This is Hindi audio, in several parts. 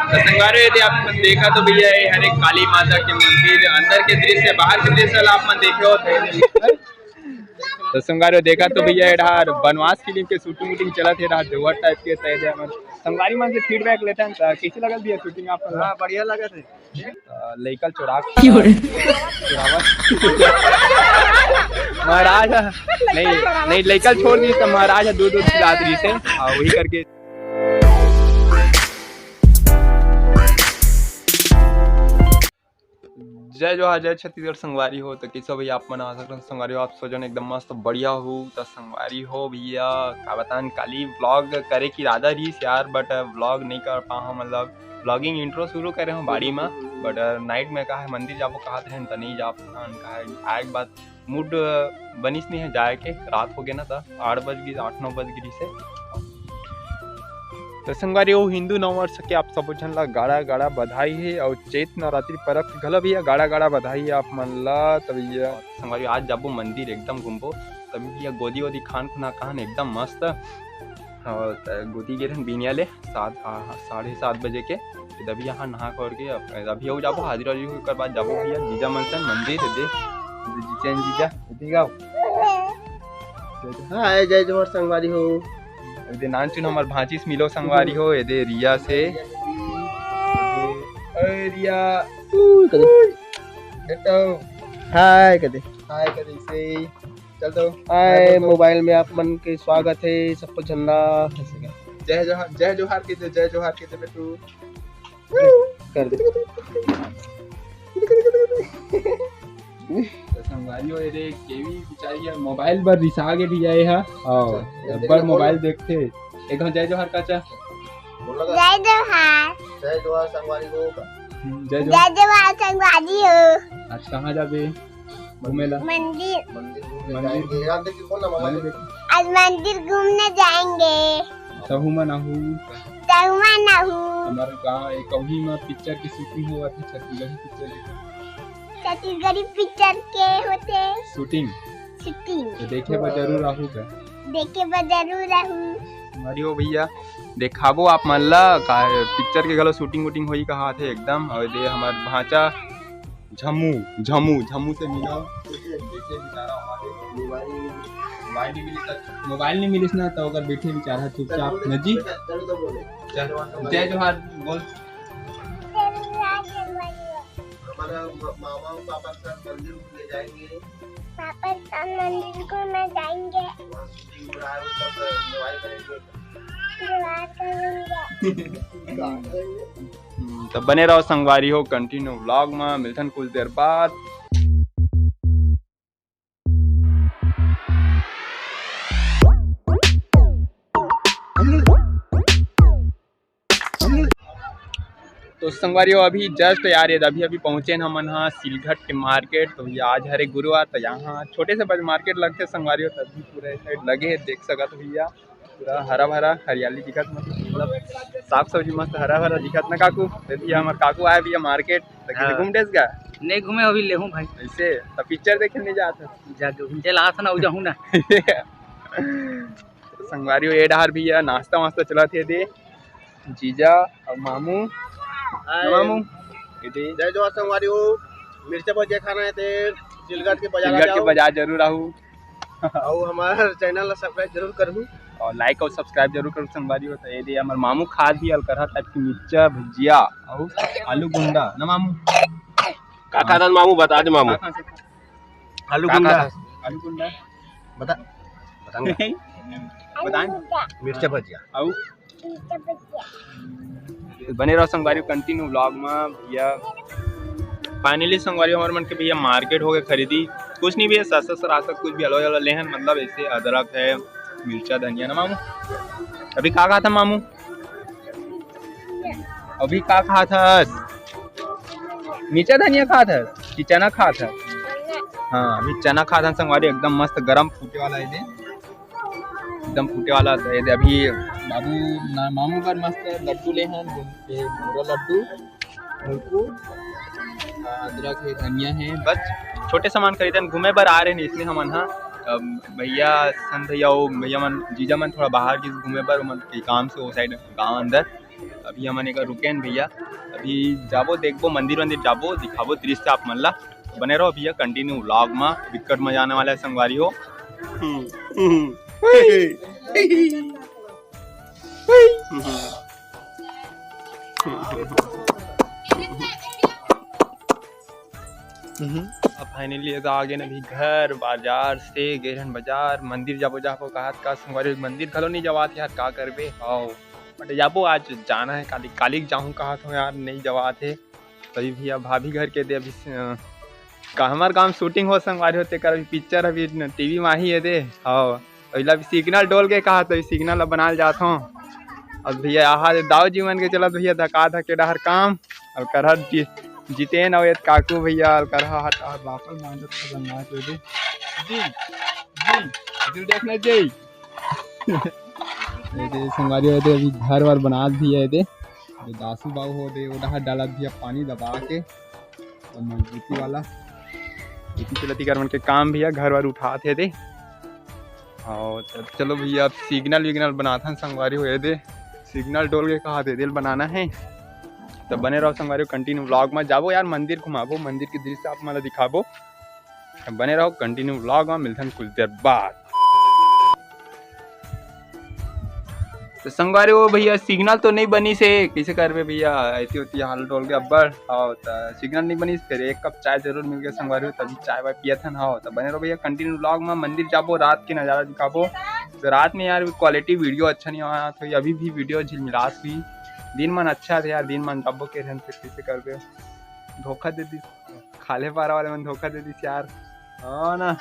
तो संगवारी यदि आप देखा तो भैया ये हर एक काली माता के मंदिर अंदर के दृश्य बाहर के दृश्य आप मन देखे होते तो संगवारी देखा तो भैया यार बनवास फिल्म के शूटिंग वूटिंग चला थे यार देवर टाइप के तय संगवारी मन से फीडबैक लेते हैं कैसे लगल भैया शूटिंग आपको? हाँ बढ़िया लगा थे। लइकल चोराव महाराज नहीं लइकल छोड़ दी तो महाराज दूध खिलात रही से वही करके। जय जोहार जय छत्तीसगढ़ संगवारी हो तो कैसे भैया आप मना सकते हैं संगवारी हो आप सोचन एकदम मस्त बढ़िया हो तो संगवारी हो भैया का बतान काली व्लॉग करे की इरादा रही यार बट व्लॉग नहीं कर पा मतलब व्लॉगिंग इंट्रो शुरू करे हूँ बाड़ी में बट नाइट में कहा है मंदिर जाबो कहा थे तो नहीं जा कहा एक बात मूड बनिस नहीं है जाए के रात हो गया ना था 8-9 बज गई से तो संगवारी वो हिंदू नववर्ष के आप सब जन ला गाड़ा गाड़ा बधाई है और चैत नवरात्रि पर्व के घला भैया गाड़ा गाड़ा बधाई है आप मन ला। तब भैया संगवारी आज जाबो मंदिर एकदम घूमबो तभी भैया गोदी वोदी खान खुना खान एकदम मस्त और गोदी गे रहन बिनिया ले 7:30 बजे के तभी यहाँ नहा कर के अभी वो जाबो हाजिर वाजिर कर बाद जाबो भैया जीजा मनसन मंदिर दे जीजा देगा। हाय जय जोहार संगवारी हो नान चुन हमार भांचिस मिलो संगवारी हो ये दे रिया से रिया हाय कदे से चल तो हाय मोबाइल में आप मन के स्वागत है सबको झंडा जय जोहार के बेटू कर दे संगवारी हो रे केवी बिचारी है मोबाइल पर रिसागे भी जाए है और बड़ मोबाइल देखते एक जय जोहार काचा जय जोहार संगवारी हो जय जोहार संगवारी हो। आज कहाँ जाबे घूमेला? मंदिर आज मंदिर घूमने जाएंगे। सहूमा नाहू हमारे गाँव एक कभी में पिक्चर की शूटिंग हुआ थी छत्तीसगढ़ी पिक्चर के होते शूटिंग तो देखे पर जरूर आहू हमारी हो भैया देखाबो आप मन ला पिक्चर के गलो शूटिंग वूटिंग होई कहा थे एकदम और दे हमार भांचा झमू से मिला देखे बेचारा हमारे मोबाइल नहीं मिलिस ना तो अगर बैठे बेचारा चुपचाप नजी जय जोहार बोल मामा पापा के साथ मंदिर ले जाएंगे पापा साथ मंदिर को मैं जाएंगे तो बने रहो संगवारी हो कंटिन्यू व्लॉग में मिलथन कुछ देर बाद। तो संगवारी हो अभी जस्ट यार अभी पहुंचे हम यहाँ सिलघट के मार्केट तो भैया आज हरे गुरुवार तो यहाँ छोटे से बज मार्केट लगते संगवारी हो तभी पूरा साइड लगे है देख सका तो भैया पूरा हरा भरा हरियाली दिखत मतलब साफ सब्जी मस्त हरा भरा दिखत ना काकू भैया हमारे काकू आए भैया मार्केट तो घूम डेस का नहीं घूमे अभी ले हूँ भाई ऐसे तो पिक्चर देखे नहीं जाता जाके घूमते ला था ना जाऊँ ना संगवारी हो ये डहार भैया नाश्ता वास्ता चला थे दे जीजा और मामू जय जोहार संगवारी हो मिर्चा भजिया खाना है ते सिलघट के बाजार जरूर आहू और हमारा चैनल सब्सक्राइब जरूर करूँ और लाइक और सब्सक्राइब जरूर करूँ संगवारी हो तो ये हमारे मामू खा भी अलकरहा टाइप की मिर्चा भजिया और आलू गुंडा ना मामू का खाता मामू बता दे मामू आलू गुंडा बताएं मिर्चा भजिया और बने रहो संगवारी कंटिन्यू व्लॉग में भैया फाइनली संगवारी हमारे मन के भैया मार्केट हो गए खरीदी कुछ नहीं भैया सस्ता कुछ भी अलग अलग लेहन मतलब ऐसे अदरक है मिर्चा धनिया ना मामू अभी का खा था मामू अभी का खा था मिर्चा धनिया खा था कि चना खा था? हाँ अभी चना खा था संगवारी एकदम मस्त गरम फूटे वाला है एकदम फूटे वाला है अभी बाबू मामू पर मस्त लड्डू ले हैं पूरा लड्डू अदरक है धनिया है बस छोटे सामान खरीदन घूमे पर आ रहे हैं इसलिए हम भैया सन भैया वो भैया मन जीजा मन थोड़ा बाहर की घूमे पर मन के काम से वो साइड गांव अंदर अभी हमने का रुकेन भैया, अभी जाबो देखबो मंदिर वंदिर जाबो दिखाबो दृश्य आप मन ला। बने रहो भैया कंटिन्यू व्लॉग में, विकट मजा आने वाला है संगवारी हो। अब फाइनली आगे न भी घर बाजार से गेरन बाजार मंदिर जाबो जाबो कहा का संगवारी मंदिर खलो नहीं जवात यार का करबे। हां बट जाबो आज जाना है, काली काली जाऊं कहा तो यार नहीं जवात है। तभी भैया भाभी घर के दे अभी हमार काम शूटिंग हो संगवारी होते कर अभी पिक्चर अभी टीवी में ही है दे। हां पहला भी सिग्नल डोल के कहा तो सिग्नल बनाल जात हूं। अब भैया आहा दाऊ जीवन के चलत भैया धका धके डहर काम और करहर जितेन और काकू भैया करहा हट और बापल मांडत बना के दे जी जी देखना जी ये संगवारी है दे अभी घर वर बना भी है दे दासू बाबू हो दे उड़ा डालत भैया पानी दबा के और मजबूती वाला इसी चलती कर मन के काम भैया घर वर उठाते दे। और चलो भैया अब सिग्नल विग्नल बनाता संगवारी हो दे सिग्नल डोल के कहा दे दिल बनाना है। तो बने रहो संगवारी कंटिन्यू व्लॉग में जाबो यार मंदिर घुमाबो मंदिर के दृश्य आप मला दिखाबो। बने रहो कंटिन्यू व्लॉग में, मिलते कुछ देर बाद। तो संगवारी हो भैया सिग्नल तो नहीं बनी से कैसे करबे भैया ऐसी होती हाल डोल के अब्बर। हाँ तो सिग्नल नहीं बनी फिर एक कप चाय जरूर मिल गया संगवारी हो तभी चाय वाय पिया था। हाँ तो बने रहो भैया कंटिन्यू व्लॉग में, मंदिर जाबो रात के नज़ारा दिखाबो। तो रात में यार क्वालिटी वीडियो अच्छा नहीं आया तो अभी भी वीडियो झिलमिलास हुई। दिन मन अच्छा थे यार, दिन मन जाबो के रहन फिर कैसे करबे धोखा दे दी खाले पारा वाले मन धोखा दे दी यार। हाँ ना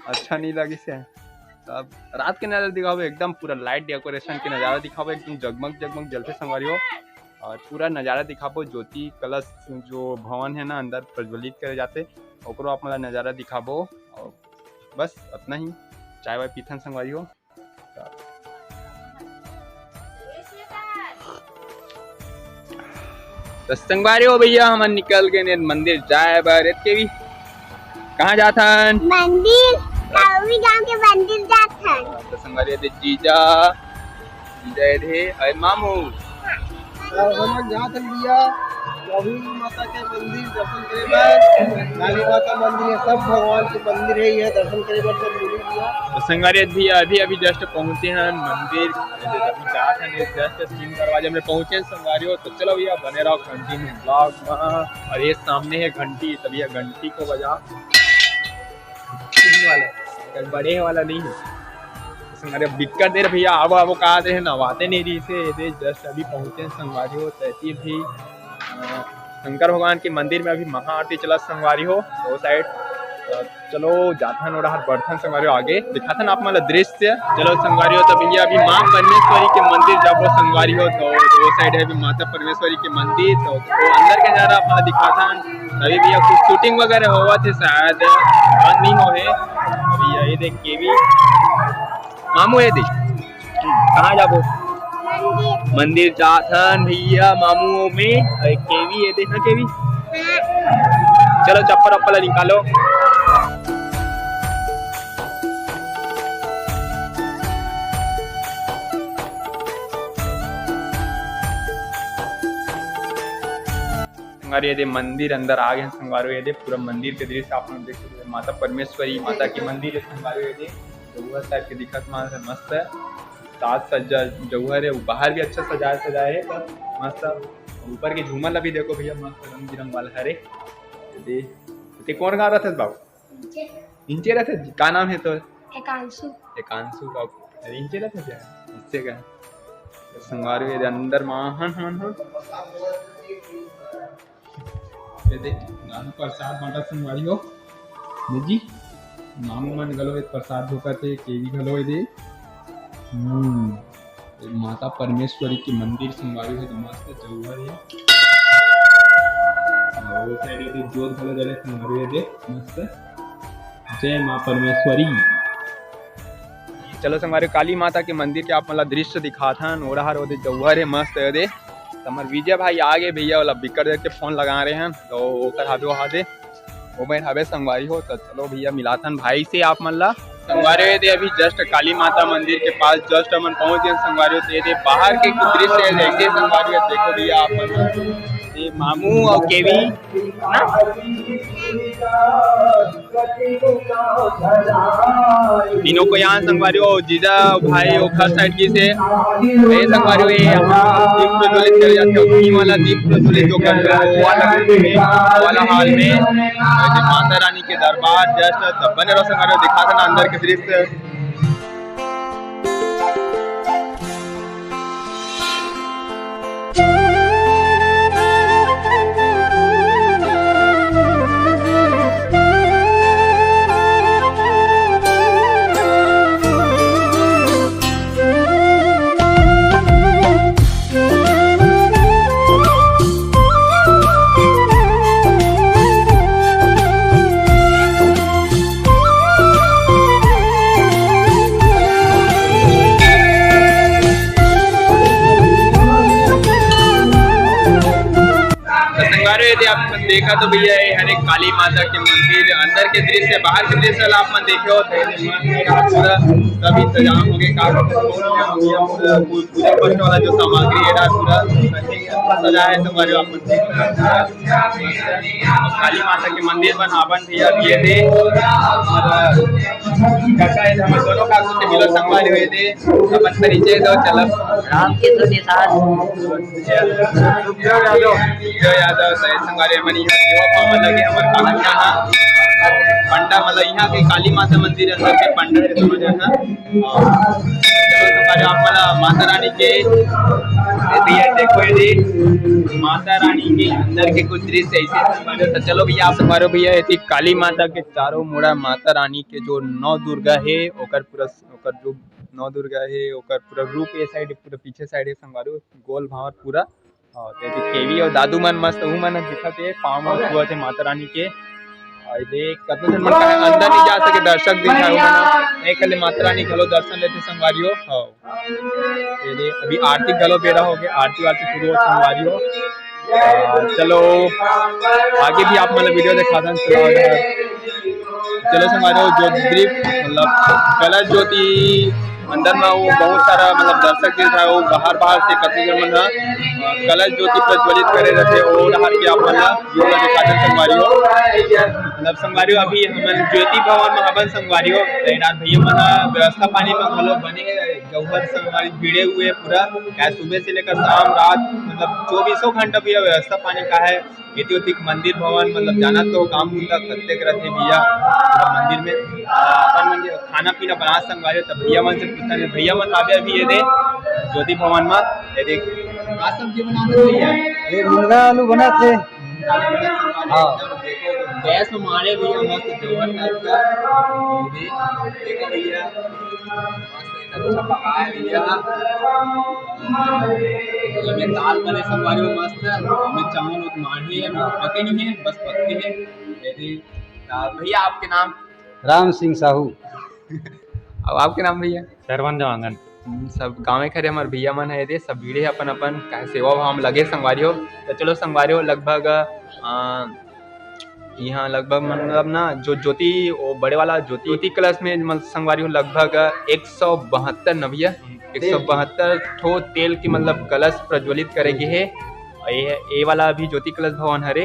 अच्छा नहीं लगी से। अब रात के नज़ारा दिखाओ एकदम पूरा लाइट डेकोरेशन के नज़ारा दिखाओ एकदम जगमग जगमग जलते संगवारी हो। और पूरा नज़ारा दिखाबो ज्योति कलश जो भवन है ना अंदर प्रज्वलित करे जाते ओकरो आप मला नज़ारा दिखाबो। और बस अपना ही चाय वाय पीथन संगवारी हो। तो संगवारी हो भैया हम निकल गए मंदिर जाए बारे के भी कहाँ जाथन मंदिर कावी गांव के मंदिर जाथन। तो संगवारी दे जीजा जीजा रे अरे मामू हम जाथन भैया कावी माता के मंदिर दर्शन करे बर। काली माता मंदिर है, सब भगवान के मंदिर है, ये दर्शन करे बर सब मिली भैया। तो संगवारी भैया अभी जस्ट पहुंचे हैं मंदिर जाथन जस्ट 3 दरवाजे में पहुंचे संगवारी हो। तो चलो भैया बने रहो कंटिन्यू ब्लॉग में। और ये सामने है घंटी तो भैया घंटी को बजा वाला बड़े वाला नहीं है संगवारी दिक्कत दे भैया अब वो कहा दे नवाते नहीं रही से जस्ट अभी पहुंचे संगवारी हो। तैती भी शंकर भगवान के मंदिर में अभी महा आरती चला संगवारी हो वो साइड। चलो जाथन और बढ़थन संगवारी हो आगे दिखाथन आप मतलब दृश्य। चलो संगवारी हो तो भैया अभी माँ परमेश्वरी के मंदिर जाबो संगवारी हो। तो वो साइड है अभी माता परमेश्वरी के मंदिर तो अंदर के नजारा आप दिखाथन। अभी भैया कुछ शूटिंग वगैरह हुआ थे शायद बंद नहीं हो है। भैया ये देख के भी मामू है देख कहाँ जाबो मंदिर जाथन भैया मामू में केवी है देखना केवी। चलो चप्पल अप्पल निकालो। संगवारी ये मंदिर अंदर आ गए संगवारी ये पूरा मंदिर के दृश्य आप लोग देख सकते माता परमेश्वरी माता की मंदिर है संगवारी ये जौहर टाइप के दिखत मस्त है। साज सज्जा जौहर है बाहर भी अच्छा सजाए है तो मस्त। ऊपर के झूमर भी देखो भैया मस्त रंग बिरंग वाला हरे दे कौन गा रहा था बाबू इंचे रहते का नाम है तो एकांशु बाबू इंचे रहते क्या इससे का संगवारी ये अंदर माहन मन प्रसाद बांटा संगवारी हो जी मामू मन गलो प्रसाद धोकर थे केवी गलो दे माता परमेश्वरी की मंदिर संगवारी है मस्त जौहर है। वो साइड दे जोत गलो जले संगवारी दे मस्त जय मां परमेश्वरी। चलो संगवारी काली माता के मंदिर के आप मतलब दृश्य दिखाथन ओरा हर दे जौहर है मस्त है दे। हमारे विजय भाई आगे भैया वाला बिकट देख के फोन लगा रहे हैं तो ओकर हाथे वो बैठ हवे संगवारी हो। तो चलो भैया मिलाथन भाई से आप मन ला संगवारी ये अभी जस्ट काली माता मंदिर के पास जस्ट हम पहुंच गए संगवारी। ये बाहर के कुछ दृश्य ऐसे संगवारी देखो भैया आप, ये मामू और केवी ना तीनों को यहाँ संगवारी जीजा भाई उखर साइड की से ये संगवारी दीप प्रज्वलित कर जाते हो। घी वाला दीप प्रज्वलित जो करते हो वाला हाल में माता रानी के दरबार जस्ट बने रहो संगवारी दिखा था ना अंदर के दृश्य। यदि आप देखा तो भैया ये हरे काली माता के मंदिर अंदर के दृश्य बाहर के दृश्य आप मन देखे हो पूरा सभी इंतजाम हो गए पूजा पाठ वाला जो सामग्री है पूरा सजा है तुम्हारे आप काली माता के मंदिर बनावन भैया दिए थे हम दोनों का से मिलो संगवारी हुए थे अपन परिचय दो चलो राम के तो निशान यादव संगवारी मनी सेवा पावन लगे हमारे कागज यहाँ पंडा मतलब यहाँ के काली माता मंदिर अंदर के पंडा के दोनों जगह आप मला माता रानी के देखो यदि माता रानी के अंदर के कुछ दृश्य ऐसे तो चलो भैया आप हमारे भैया ऐसी काली माता के चारों मुड़ा माता रानी के जो 9 दुर्गा है ओकर पूरा ओकर जो 9 दुर्गा है ओकर पूरा रूप ये साइड पूरा पीछे साइड है संगवारो गोल भावर पूरा और केवी और दादू मन मस्त हूँ मन दिखत है पाँव में छुआ थे माता रानी के कतने मन अंदर नहीं जा सके दर्शक दिखाओ एक कल माता रानी घलो दर्शन लेते संगवारियों अभी आरती घलो बेरा हो गया आरती वारती शुरू हो संगवारियों चलो आगे भी आप मतलब वीडियो दिखा दें चलो संगवारियों ज्योति मतलब कलश ज्योति अंदर में वो बहुत सारा मतलब दर्शक जो था वो बाहर से कतने मन कलश ज्योति प्रज्वलित करे रहते और हर के अपन योगा दिखाते संगवारियों मतलब संगवारियों अभी हम ज्योति भवन महाबन संगवारियों तैनात भैया मन व्यवस्था पानी में घलो बने जौहर संगवारी भिड़े हुए पूरा क्या सुबह से लेकर शाम रात मतलब 24 घंटा भैया व्यवस्था पानी का है ऐतिहासिक मंदिर भवन मतलब जाना तो काम होता करते रहते भैया मंदिर में अपन खाना पीना बना संगवारियों तब भैया मन से पूछता है भैया मन आवे अभी ये दे ज्योति भवन में ये देख का सब्जी बनाते भैया ये मुर्गा आलू बनाते हां गैस में मारे भैया मस्त जोहर टाइप का देखो भैया मस्त अच्छा पकाया भैया ये दाल बने संगवारी में मस्त हमें चावल उत मारनी है पके नहीं है बस पकते हैं यदि भैया आपके नाम राम सिंह साहू अब आपके नाम भैया सरवन जवांगन सब गाँव खरे हमारे भैया मन है सब भीड़े अपन अपन सेवा भाव में लगे संगवारियों तो चलो संगवारियों लगभग यहाँ लगभग मतलब ना जो ज्योति वो बड़े वाला ज्योति कलश में संगवारियों लगभग 172 न भैया 172 ठो तेल की मतलब कलश प्रज्वलित करेगी है ये वाला अभी ज्योति कलश भवन हरे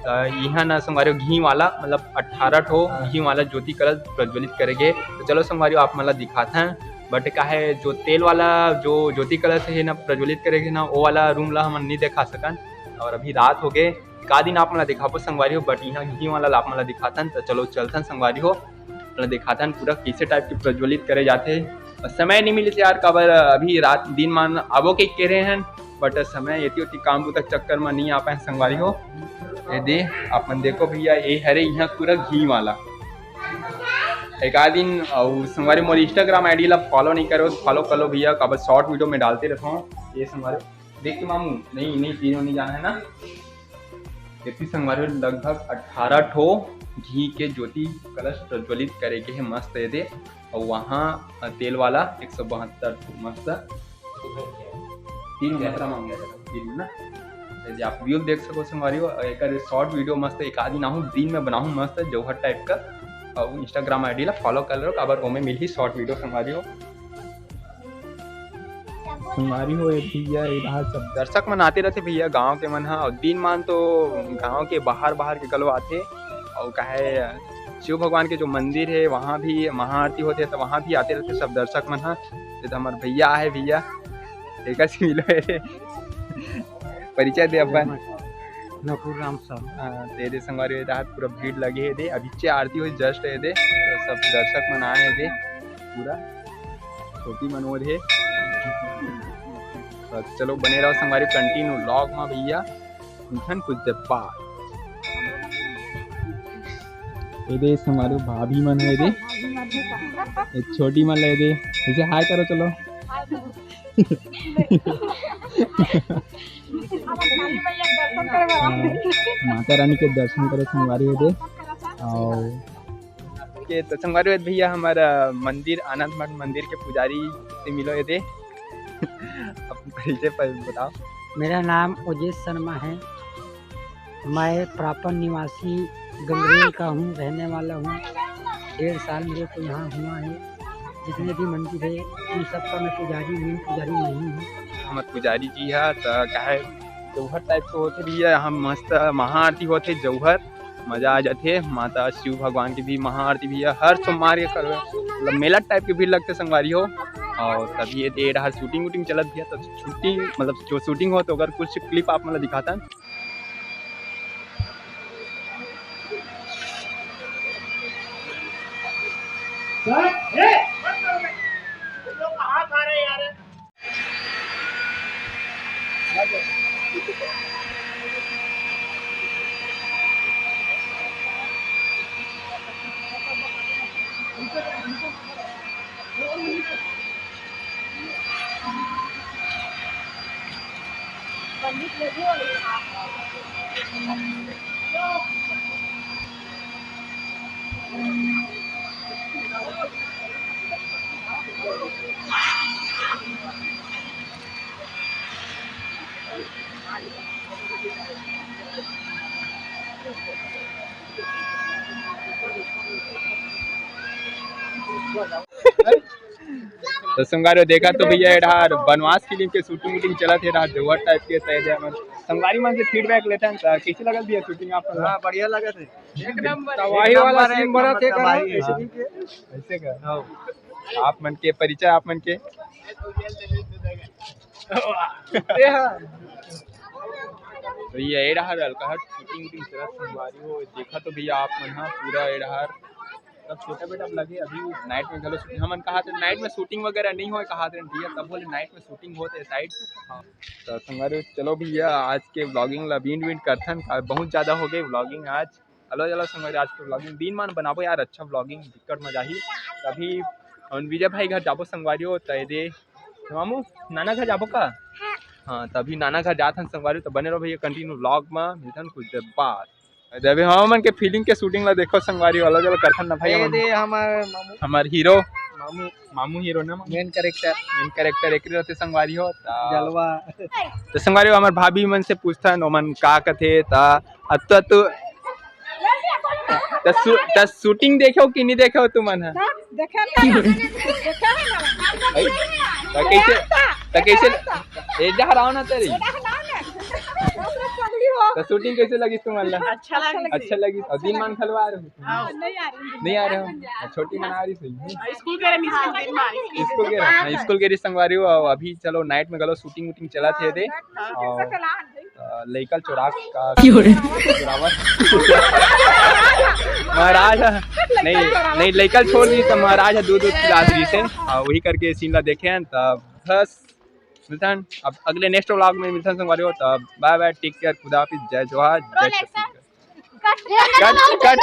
यहाँ ना संगवारियों घी वाला मतलब 18 ठो घी वाला ज्योति कलश प्रज्वलित करेंगे तो चलो संगवारियों आप मतलब दिखाते हैं बट का है जो तेल वाला जो ज्योति कलश है ना प्रज्वलित करेंगे ना वो वाला रूम ला हम नहीं दिखा सकन और अभी रात हो गए का दिन आप मतलब दिखा पो संगवारियों बट यहाँ घी वाला आप मतलब दिखाते हैं तो चलो चलते हैं संगवारियों मतलब दिखाते हैं पूरा किसे टाइप की प्रज्वलित करे जाते हैं समय नहीं मिले यार कबर अभी रात दिन मान अबो के कह रहे हैं बट समय ये होती काम तक चक्कर में नहीं आ पाए संगवारी हो यदि अपन देखो भैया ये हरे यहाँ पूरा घी वाला एक आध दिन और संगवारी मोर इंस्टाग्राम आईडी ला फॉलो नहीं करो फॉलो कर लो भैया कब शॉर्ट वीडियो में डालते रहता हूँ ये संगवारी देख के मामू नहीं चीज़ों नहीं जाना है ना इतनी संगवारी लगभग 18 ठो घी के ज्योति कलश प्रज्वलित करेंगे है मस्त ये दे और वहाँ तेल वाला 172 मस्त 3 यात्रा मांग गया ना यदि आप व्यू देख सको संगवारी एक शॉर्ट वीडियो मस्त एक आदि ना दिन में बनाऊँ मस्त जौहर टाइप का और इंस्टाग्राम आईडी ला फॉलो कर लो काबर ओमे मिली शॉर्ट वीडियो संगवारी हो भैया इधर सब दर्शक मन आते रहते भैया गांव के मन और दिन मान तो गांव के बाहर के गलो आते और कहे शिव भगवान के जो मंदिर है वहाँ भी महाआरती होते है तो वहाँ भी आते रहते सब दर्शक मन तो हमारे भैया है भैया एक मिलो परिचय दे अपन नकुल राम साहब तेरे संगवारी पूरा भीड़ लगे है दे अभी चे आरती हुई जस्ट है दे तो सब दर्शक मन आए दे पूरा छोटी मनोर है तो चलो बने रहो संगवारी कंटिन्यू व्लॉग में भैया कुछ देर बाद दे संगवारी भाभी मन है दे एक छोटी मन ले दे इसे हाय करो चलो माता रानी के दर्शन करे संगवारी दे और के तो संगवारी भैया हमारा मंदिर आनंद मठ मंदिर के पुजारी से मिलो दे अपने परिचय पर बताओ। मेरा नाम ओजेश शर्मा है। मैं प्रॉपर निवासी गंगरेल का हूँ, रहने वाला हूँ। 1.5 साल मेरे को यहाँ हुआ है। जितने भी मंदिर है उन सबका मैं पुजारी नहीं हूँ। हमारे पुजारी जी है तो कहे जौहर टाइप के होते भैया हम मस्त महाआरती होते जौहर मजा आ जाते माता शिव भगवान की भी महाआरती भैया हर सोमवार के कर मतलब मेला टाइप के भीड़ लगते संगवारी हो और तभी ये दे रहा शूटिंग चलत भैया तो शूटिंग मतलब जो शूटिंग हो तो अगर कुछ क्लिप आप मतलब दिखाता है। तो संगवारी देखा तो भैया यार बनवास फिल्म के शूटिंग चला थे जौहर टाइप के संगवारी मन से फीडबैक लेते हैं कैसे लगा भैया शूटिंग आप? हाँ बढ़िया लगा थे एकदम वाला सीन बड़ा थे ऐसे का आप मन के परिचय आप मन के तो ये एडहार अलकहट शूटिंग चला संगवारी हो देखा तो भैया आप मन पूरा एडहार तब छोटा बेटा लगे अभी नाइट में चलो शूटिंग हमन कहा थे नाइट में शूटिंग वगैरह नहीं हो कहा थे भैया तब बोले नाइट में शूटिंग होते साइड हाँ तो संगवारी चलो भैया आज के व्लॉगिंग ला बीन करथन बहुत ज़्यादा हो गई व्लॉगिंग आज चलो संगवारी आज के व्लॉगिंग दिन मान बनाबो यार अच्छा व्लॉगिंग दिक्कत मजा ही तभी विजय भाई घर जाबो संगवारी हो तय दे मामू नाना घर जाबो का हाँ तभी नाना घर जाथन संगवारी तो बने रहो भैया कंटिन्यू व्लॉग में मिलथन कुछ देर बाद जब हम मन के फीलिंग के शूटिंग ला देखो संगवारी वाला चलो करथन ना भाई हमार हीरो मामू हीरो ना मेन कैरेक्टर एक रहते संगवारी हो जलवा तो संगवारी हमार भाभी मन से पूछथन ओमन का कथे ता तो शूटिंग देखो कि नहीं देखो तुम मन कैसे ए जा रहा ना तेरी तो शूटिंग कैसे लगी तुम अच्छा लगी और दिन मान खलवा रहे हो नहीं आ रहे हो छोटी मना रही सही स्कूल के संगवारी हो अभी चलो नाइट में गलो शूटिंग वूटिंग चला थे दे और लइकल चौराक का महाराज नहीं लइकल छोड़ दी तो महाराज दूध खिलाड़ी से वही करके सीन ला देखे हैं तब बस मिलथन अब अगले नेक्स्ट व्लॉग में मिलथन संगवारी हो तब बाय बाय टेक केयर खुदा हाफिज़ जय जोहार जय छत्तीसगढ़ कट